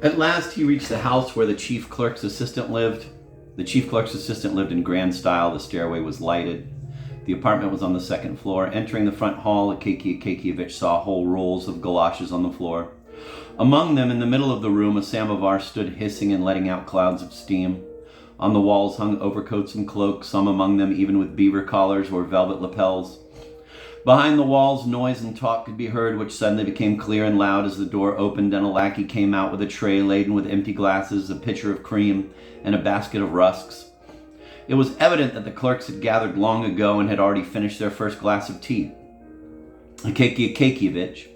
At last he reached the house where the chief clerk's assistant lived. The chief clerk's assistant lived in grand style. The stairway was lighted. The apartment was on the second floor. Entering the front hall, Akakievich saw whole rolls of galoshes on the floor. Among them, in the middle of the room, a samovar stood hissing and letting out clouds of steam. On the walls hung overcoats and cloaks, some among them even with beaver collars or velvet lapels. Behind the walls, noise and talk could be heard, which suddenly became clear and loud as the door opened and a lackey came out with a tray laden with empty glasses, a pitcher of cream, and a basket of rusks. It was evident that the clerks had gathered long ago and had already finished their first glass of tea. Akakievich,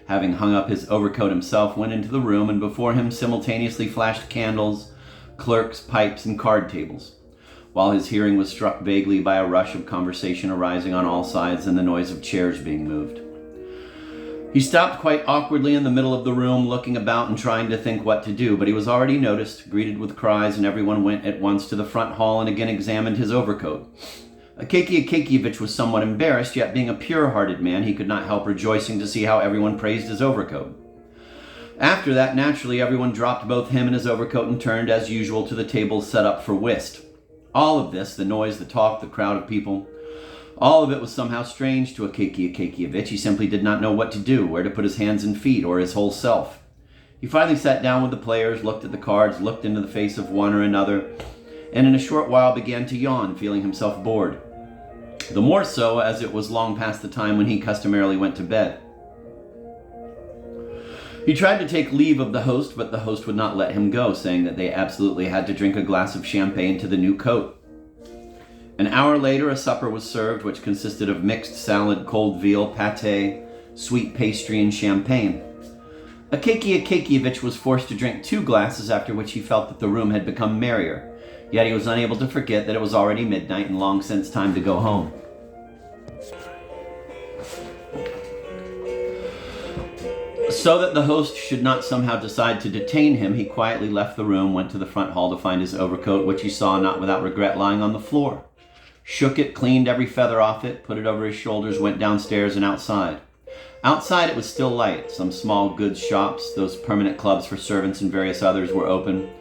having hung up his overcoat himself, went into the room, and before him simultaneously flashed candles, clerks, pipes, and card tables, while his hearing was struck vaguely by a rush of conversation arising on all sides and the noise of chairs being moved. He stopped quite awkwardly in the middle of the room, looking about and trying to think what to do, but he was already noticed, greeted with cries, and everyone went at once to the front hall and again examined his overcoat. Akakievich was somewhat embarrassed, yet being a pure-hearted man, he could not help rejoicing to see how everyone praised his overcoat. After that, naturally, everyone dropped both him and his overcoat and turned, as usual, to the tables set up for whist. All of this, the noise, the talk, the crowd of people, all of it was somehow strange to Akakievich. He simply did not know what to do, where to put his hands and feet, or his whole self. He finally sat down with the players, looked at the cards, looked into the face of one or another, and in a short while began to yawn, feeling himself bored. The more so as it was long past the time when he customarily went to bed. He tried to take leave of the host, but the host would not let him go, saying that they absolutely had to drink a glass of champagne to the new coat. An hour later, a supper was served, which consisted of mixed salad, cold veal, pâté, sweet pastry, and champagne. Akakievich was forced to drink 2 glasses, after which he felt that the room had become merrier, yet he was unable to forget that it was already midnight and long since time to go home. So that the host should not somehow decide to detain him, he quietly left the room, went to the front hall to find his overcoat, which he saw not without regret lying on the floor. Shook it, cleaned every feather off it, put it over his shoulders, went downstairs and outside. Outside it was still light. Some small goods shops, those permanent clubs for servants and various others, were open.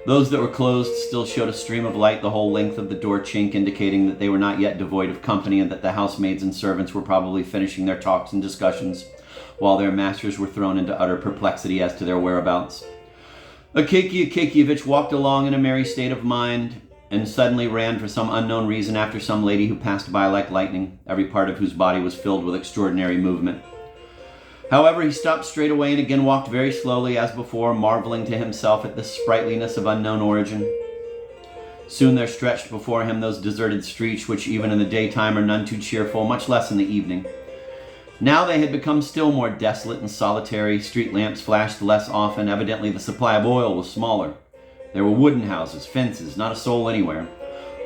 Those that were closed still showed a stream of light the whole length of the door chink, indicating that they were not yet devoid of company and that the housemaids and servants were probably finishing their talks and discussions, while their masters were thrown into utter perplexity as to their whereabouts. Akakievich walked along in a merry state of mind, and suddenly ran for some unknown reason after some lady who passed by like lightning, every part of whose body was filled with extraordinary movement. However, he stopped straight away and again walked very slowly as before, marveling to himself at this sprightliness of unknown origin. Soon there stretched before him those deserted streets which even in the daytime are none too cheerful, much less in the evening. Now they had become still more desolate and solitary. Street lamps flashed less often. Evidently the supply of oil was smaller. There were wooden houses, fences, not a soul anywhere.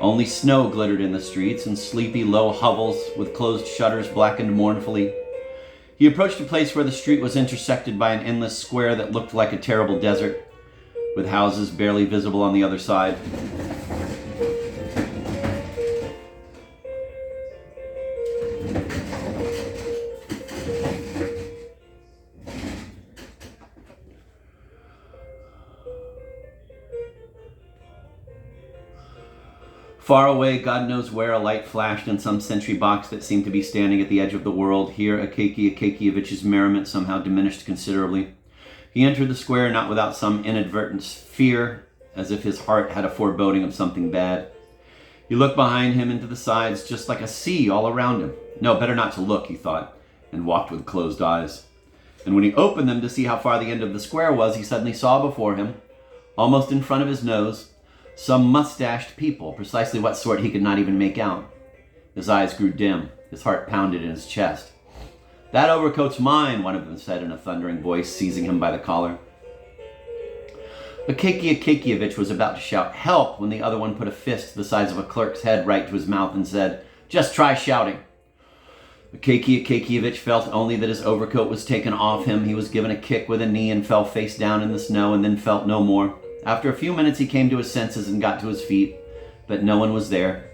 Only snow glittered in the streets, and sleepy low hovels with closed shutters blackened mournfully. He approached a place where the street was intersected by an endless square that looked like a terrible desert, with houses barely visible on the other side. Far away, God knows where, a light flashed in some sentry box that seemed to be standing at the edge of the world. Here, Akakievich's merriment somehow diminished considerably. He entered the square not without some inadvertent fear, as if his heart had a foreboding of something bad. He looked behind him into the sides, just like a sea all around him. No, better not to look, he thought, and walked with closed eyes. And when he opened them to see how far the end of the square was, he suddenly saw before him, almost in front of his nose, some mustached people, precisely what sort he could not even make out. His eyes grew dim. His heart pounded in his chest. "That overcoat's mine," one of them said in a thundering voice, seizing him by the collar. Akakievich was about to shout "help" when the other one put a fist the size of a clerk's head right to his mouth and said, "Just try shouting." Akakievich felt only that his overcoat was taken off him. He was given a kick with a knee and fell face down in the snow, and then felt no more. After a few minutes he came to his senses and got to his feet, but no one was there.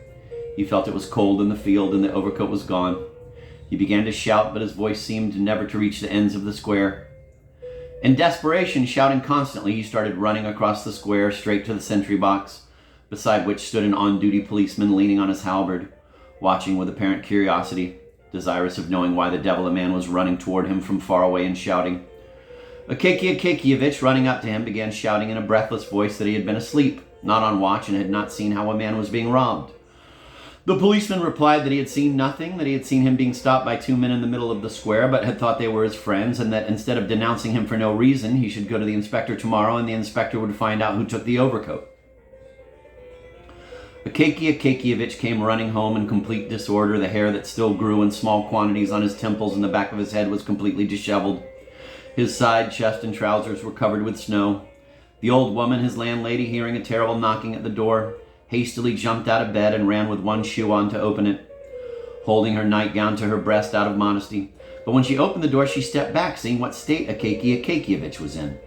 He felt it was cold in the field and the overcoat was gone. He began to shout, but his voice seemed never to reach the ends of the square. In desperation, shouting constantly, he started running across the square straight to the sentry box, beside which stood an on-duty policeman leaning on his halberd, watching with apparent curiosity, desirous of knowing why the devil a man was running toward him from far away and shouting. Akakievich, running up to him, began shouting in a breathless voice that he had been asleep, not on watch, and had not seen how a man was being robbed. The policeman replied that he had seen nothing, that he had seen him being stopped by two men in the middle of the square, but had thought they were his friends, and that instead of denouncing him for no reason, he should go to the inspector tomorrow, and the inspector would find out who took the overcoat. Akakievich came running home in complete disorder. The hair that still grew in small quantities on his temples and the back of his head was completely disheveled. His side, chest, and trousers were covered with snow. The old woman, his landlady, hearing a terrible knocking at the door, hastily jumped out of bed and ran with one shoe on to open it, holding her nightgown to her breast out of modesty. But when she opened the door, she stepped back, seeing what state Akakievich was in.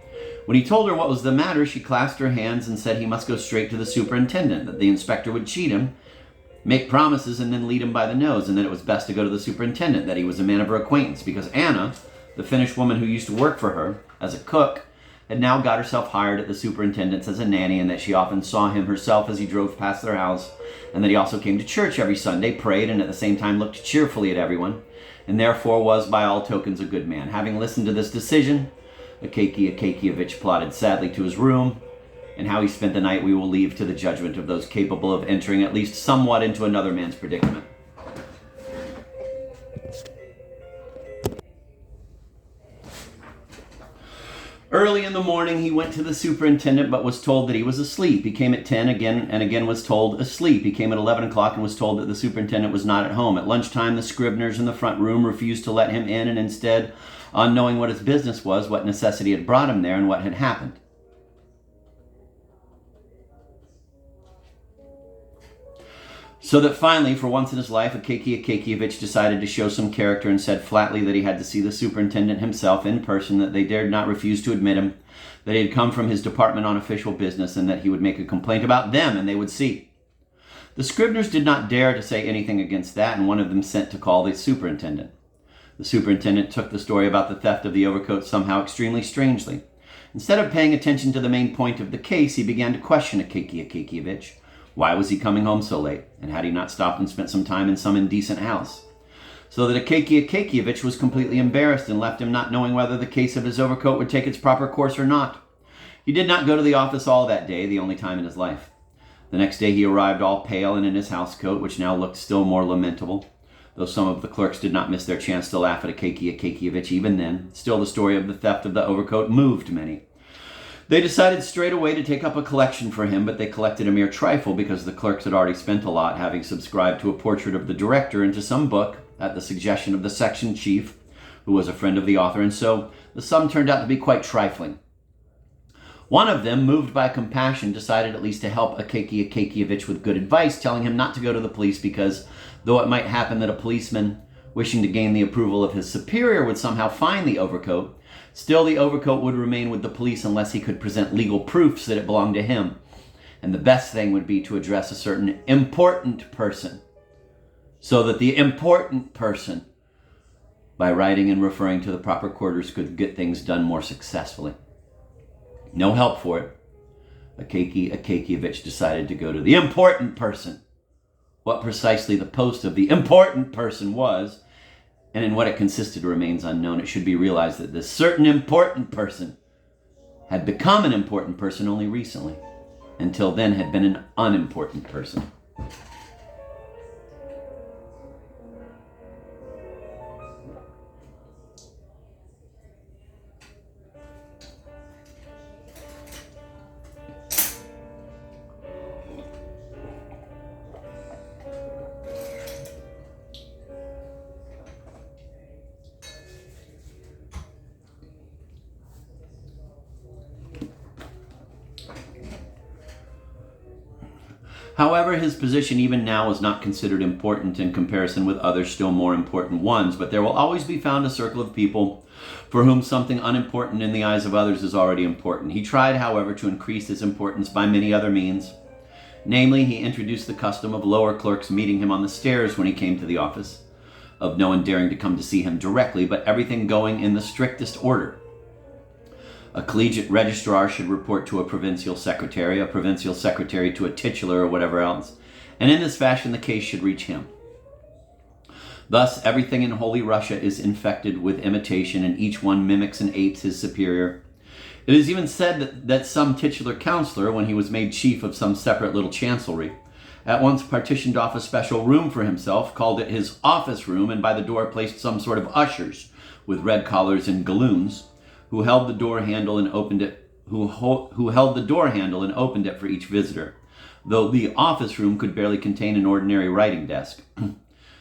When he told her what was the matter, she clasped her hands and said he must go straight to the superintendent, that the inspector would cheat him, make promises, and then lead him by the nose, and that it was best to go to the superintendent, that he was a man of her acquaintance, because Anna, the Finnish woman who used to work for her as a cook, had now got herself hired at the superintendent's as a nanny, and that she often saw him herself as he drove past their house, and that he also came to church every Sunday, prayed, and at the same time looked cheerfully at everyone, and therefore was by all tokens a good man. Having listened to this decision, Akakievich plodded sadly to his room, and how he spent the night we will leave to the judgment of those capable of entering at least somewhat into another man's predicament. Early in the morning, he went to the superintendent, but was told that he was asleep. He came at 10 again, and again was told asleep. He came at 11 o'clock and was told that the superintendent was not at home. At lunchtime, the Scribners in the front room refused to let him in, and instead, on knowing what his business was, what necessity had brought him there, and what had happened. So that finally, for once in his life, Akakievich decided to show some character and said flatly that he had to see the superintendent himself in person, that they dared not refuse to admit him, that he had come from his department on official business, and that he would make a complaint about them, and they would see. The Scribners did not dare to say anything against that, and one of them sent to call the superintendent. The superintendent took the story about the theft of the overcoat somehow extremely strangely. Instead of paying attention to the main point of the case, he began to question Akakievich. Why was he coming home so late? And had he not stopped and spent some time in some indecent house? So that Akakievich was completely embarrassed and left him not knowing whether the case of his overcoat would take its proper course or not. He did not go to the office all that day, the only time in his life. The next day he arrived all pale and in his housecoat, which now looked still more lamentable. Though some of the clerks did not miss their chance to laugh at Akakievich even then, still the story of the theft of the overcoat moved many. They decided straight away to take up a collection for him, but they collected a mere trifle because the clerks had already spent a lot, having subscribed to a portrait of the director and to some book at the suggestion of the section chief, who was a friend of the author, and so the sum turned out to be quite trifling. One of them, moved by compassion, decided at least to help Akakievich with good advice, telling him not to go to the police because, though it might happen that a policeman, wishing to gain the approval of his superior, would somehow find the overcoat, still the overcoat would remain with the police unless he could present legal proofs that it belonged to him. And the best thing would be to address a certain important person, so that the important person, by writing and referring to the proper quarters, could get things done more successfully. No help for it. Akakievich decided to go to the important person. What precisely the post of the important person was, and in what it consisted, remains unknown. It should be realized that this certain important person had become an important person only recently. Until then had been an unimportant person. However, his position even now was not considered important in comparison with other still more important ones, but there will always be found a circle of people for whom something unimportant in the eyes of others is already important. He tried, however, to increase his importance by many other means. Namely, he introduced the custom of lower clerks meeting him on the stairs when he came to the office, of no one daring to come to see him directly, but everything going in the strictest order. A collegiate registrar should report to a provincial secretary to a titular or whatever else, and in this fashion the case should reach him. Thus, everything in Holy Russia is infected with imitation, and each one mimics and apes his superior. It is even said that some titular counselor, when he was made chief of some separate little chancellery, at once partitioned off a special room for himself, called it his office room, and by the door placed some sort of ushers with red collars and galloons, who held the door handle and opened it for each visitor, though the office room could barely contain an ordinary writing desk.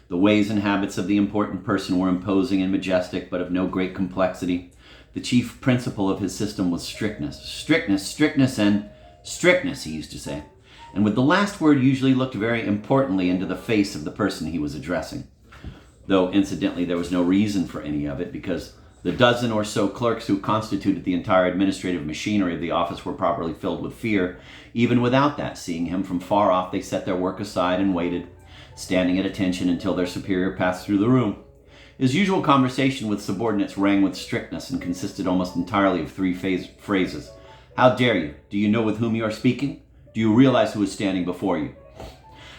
The ways and habits of the important person were imposing and majestic, but of no great complexity. The chief principle of his system was strictness. Strictness, he used to say. And with the last word usually looked very importantly into the face of the person he was addressing. Though, incidentally, there was no reason for any of it, because the dozen or so clerks who constituted the entire administrative machinery of the office were properly filled with fear. Even without that, seeing him from far off, they set their work aside and waited, standing at attention until their superior passed through the room. His usual conversation with subordinates rang with strictness and consisted almost entirely of three phrases. How dare you? Do you know with whom you are speaking? Do you realize who is standing before you?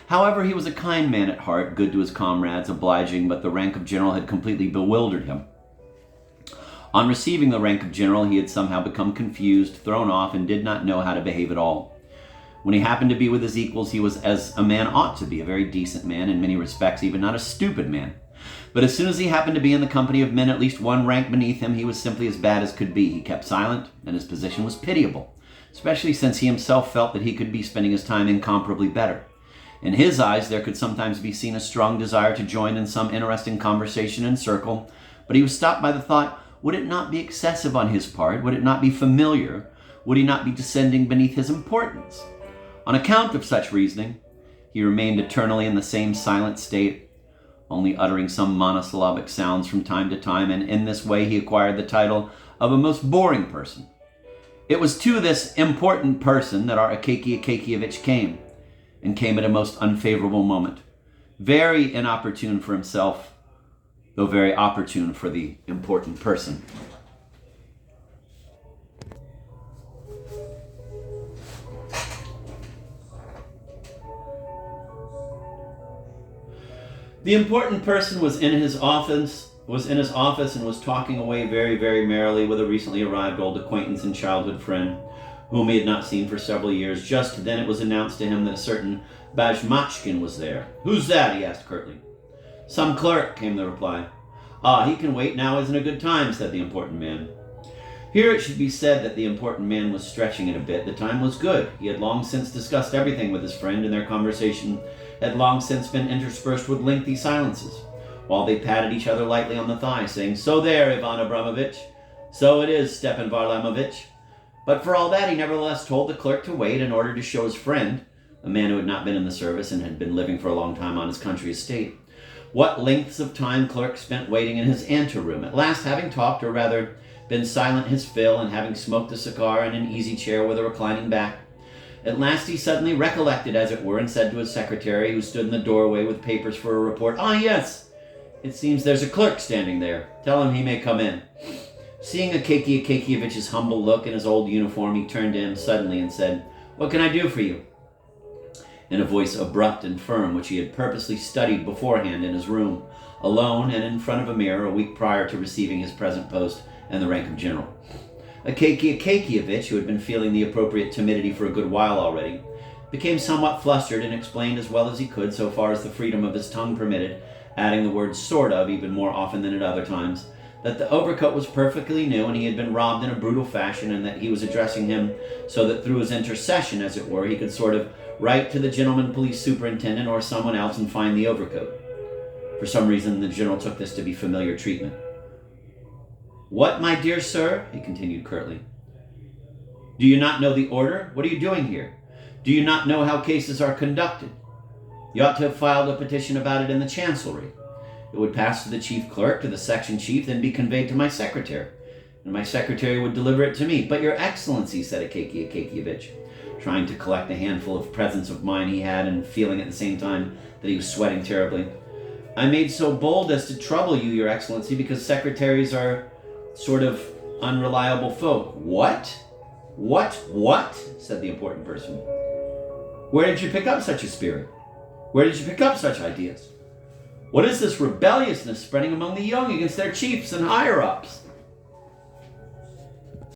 However, he was a kind man at heart, good to his comrades, obliging, but the rank of general had completely bewildered him. On receiving the rank of general, he had somehow become confused, thrown off, and did not know how to behave at all. When he happened to be with his equals, he was as a man ought to be, a very decent man in many respects, even not a stupid man. But as soon as he happened to be in the company of men at least one rank beneath him, he was simply as bad as could be. He kept silent, and his position was pitiable, especially since he himself felt that he could be spending his time incomparably better. In his eyes, there could sometimes be seen a strong desire to join in some interesting conversation and circle, but he was stopped by the thought, would it not be excessive on his part? Would it not be familiar? Would he not be descending beneath his importance? On account of such reasoning, he remained eternally in the same silent state, only uttering some monosyllabic sounds from time to time, and in this way he acquired the title of a most boring person. It was to this important person that our Akaky Akakievich came, and came at a most unfavorable moment, very inopportune for himself, though very opportune for the important person. The important person was in his office and was talking away very, very merrily with a recently arrived old acquaintance and childhood friend, whom he had not seen for several years. Just then it was announced to him that a certain Bajmachkin was there. "Who's that?" he asked curtly. "Some clerk," came the reply. "Ah, he can wait. Now isn't a good time," said the important man. Here it should be said that the important man was stretching it a bit. The time was good. He had long since discussed everything with his friend, and their conversation had long since been interspersed with lengthy silences, while they patted each other lightly on the thigh, saying, "So there, Ivan Abramovich. So it is, Stepan Varlamovich." But for all that, he nevertheless told the clerk to wait in order to show his friend, a man who had not been in the service and had been living for a long time on his country estate, what lengths of time clerk spent waiting in his anteroom. At last, having talked, or rather been silent his fill, and having smoked a cigar in an easy chair with a reclining back, at last he suddenly recollected, as it were, and said to his secretary, who stood in the doorway with papers for a report, "Ah, yes, it seems there's a clerk standing there. Tell him he may come in." Seeing Akaky Akakievich's humble look in his old uniform, he turned to him suddenly and said, "What can I do for you?" in a voice abrupt and firm, which he had purposely studied beforehand in his room, alone and in front of a mirror, a week prior to receiving his present post and the rank of general. Akaky Akakievich, who had been feeling the appropriate timidity for a good while already, became somewhat flustered and explained as well as he could, so far as the freedom of his tongue permitted, adding the word "sort of" even more often than at other times, that the overcoat was perfectly new and he had been robbed in a brutal fashion, and that he was addressing him so that through his intercession, as it were, he could sort of write to the gentleman police superintendent or someone else and find the overcoat. For some reason, the general took this to be familiar treatment. "What, my dear sir?" he continued curtly. "Do you not know the order? What are you doing here? Do you not know how cases are conducted? You ought to have filed a petition about it in the chancellery. It would pass to the chief clerk, to the section chief, then be conveyed to my secretary, and my secretary would deliver it to me." "But your excellency," said Akaky Akakievich, trying to collect a handful of presence of mind he had, and feeling at the same time that he was sweating terribly, "I made so bold as to trouble you, your excellency, because secretaries are sort of unreliable folk. What? What? Said the important person. Where did you pick up such a spirit? Where did you pick up such ideas? What is this rebelliousness spreading among the young against their chiefs and higher-ups?